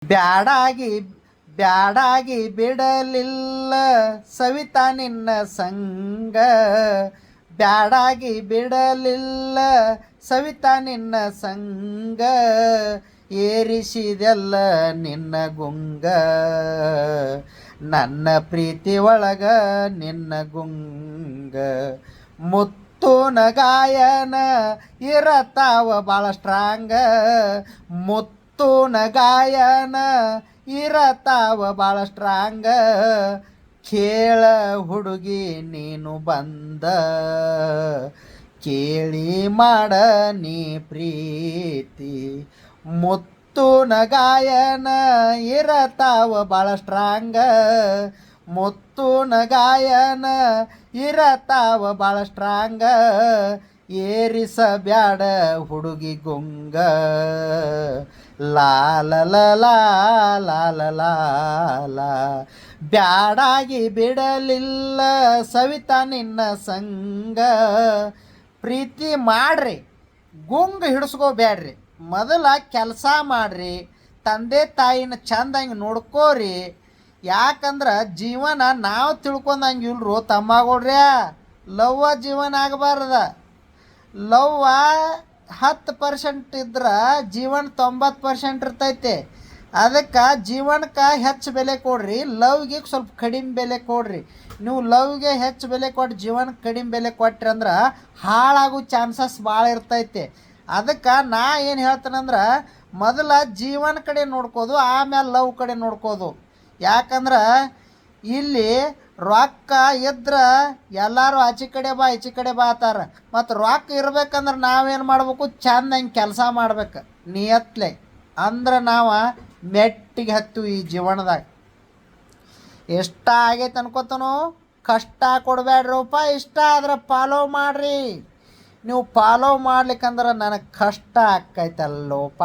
ಬ್ಯಾಡಾಗಿ ಬ್ಯಾಡಾಗಿ ಬಿಡಲಿಲ್ಲ ಸವಿತಾ ನಿನ್ನ ಸಂಗ. ಬ್ಯಾಡಾಗಿ ಬಿಡಲಿಲ್ಲ ಸವಿತಾ ನಿನ್ನ ಸಂಗ. ಏರಿಸಿದೆಲ್ಲ ನಿನ್ನ ಗುಂಗ. ನನ್ನ ಪ್ರೀತಿ ಒಳಗ ನಿನ್ನ ಗುಂಗ. ಮುತ್ತುನ ಗಾಯನ ಇರತಾವ ಭಾಳ ಸ್ಟ್ರಾಂಗ. ಮುತ್ತುನ ಗಾಯನ ಇರತಾವ ಭಾಳ ಸ್ಟ್ರಾಂಗ. ಕೇಳ ಹುಡುಗಿ ನೀನು ಬಂದ. ಕೇಳಿ ಮಾಡ ನೀ ಪ್ರೀತಿ. ಮುತ್ತುನ ಗಾಯನ ಇರತಾವ ಭಾಳ ಸ್ಟ್ರಾಂಗ. ಮುತ್ತುನ ಗಾಯನ ಇರತಾವ ಭಾಳ ಸ್ಟ್ರಾಂಗ. ಏರಿಸಬ್ಯಾಡ ಹುಡುಗಿ ಗುಂಗ. ಲಾಲ ಲಾಲ ಬ್ಯಾಡಾಗಿ ಬಿಡಲಿಲ್ಲ ಸವಿತಾ ನಿನ್ನ ಸಂಗ. ಪ್ರೀತಿ ಮಾಡ್ರಿ, ಗುಂಗ ಹಿಡಿಸ್ಕೋಬ್ಯಾಡ್ರಿ. ಮೊದಲ ಕೆಲಸ ಮಾಡ್ರಿ, ತಂದೆ ತಾಯಿನ ಚಂದಂಗೆ ನೋಡ್ಕೋರಿ. ಯಾಕಂದ್ರೆ ಜೀವನ ನಾವು ತಿಳ್ಕೊಂಡಂಗೆ ಇಲ್ರು ತಮ್ಮಗಳ್ರ್ಯಾ. ಲವ್ವ ಜೀವನ ಆಗಬಾರ್ದ. ಲವ್ವ 10% ಇದ್ರೆ ಜೀವನ 90% ಇರ್ತೈತೆ. ಅದಕ್ಕೆ ಜೀವನಕ್ಕೆ ಹೆಚ್ಚು ಬೆಲೆ ಕೊಡ್ರಿ, ಲವ್ಗೆ ಸ್ವಲ್ಪ ಕಡಿಮೆ ಬೆಲೆ ಕೊಡ್ರಿ. ನೀವು ಲವ್ಗೆ ಹೆಚ್ಚು ಬೆಲೆ ಕೊಟ್ಟು ಜೀವನಕ್ಕೆ ಕಡಿಮೆ ಬೆಲೆ ಕೊಟ್ರಿ ಅಂದ್ರೆ ಹಾಳಾಗೋ ಚಾನ್ಸಸ್ ಭಾಳ ಇರ್ತೈತೆ. ಅದಕ್ಕೆ ನಾ ಏನು ಹೇಳ್ತೇನೆಂದ್ರೆ ಮೊದಲ ಜೀವನ ಕಡೆ ನೋಡ್ಕೋದು, ಆಮೇಲೆ ಲವ್ ಕಡೆ ನೋಡ್ಕೋದು. ಯಾಕಂದ್ರೆ ಇಲ್ಲಿ ರೊಕ್ಕ ಇದ್ರೆ ಎಲ್ಲರೂ ಆಚೆ ಕಡೆ ಬಾ ಈಚೆ ಕಡೆ ಬಾ ಅತ್ತಾರ. ಮತ್ತು ರೊಕ್ಕ ಇರ್ಬೇಕಂದ್ರೆ ನಾವೇನು ಮಾಡ್ಬೇಕು, ಚಂದಂಗೆ ಕೆಲಸ ಮಾಡ್ಬೇಕು ನಿಯತ್ಲೆ. ಅಂದ್ರೆ ನಾವು ಮೆಟ್ಟಿಗೆ ಹತ್ತು ಈ ಜೀವನದಾಗ. ಇಷ್ಟ ಆಗೈತೆ ಅನ್ಕೋತನು, ಕಷ್ಟ ಕೊಡಬೇಡ್ರಪ್ಪ. ಇಷ್ಟ ಆದ್ರೆ ಫಾಲೋ ಮಾಡ್ರಿ. ನೀವು ಫಾಲೋ ಮಾಡ್ಲಿಕ್ಕಂದ್ರೆ ನನಗೆ ಕಷ್ಟ ಆಕ್ಕೈತಲ್ಲೋಪ.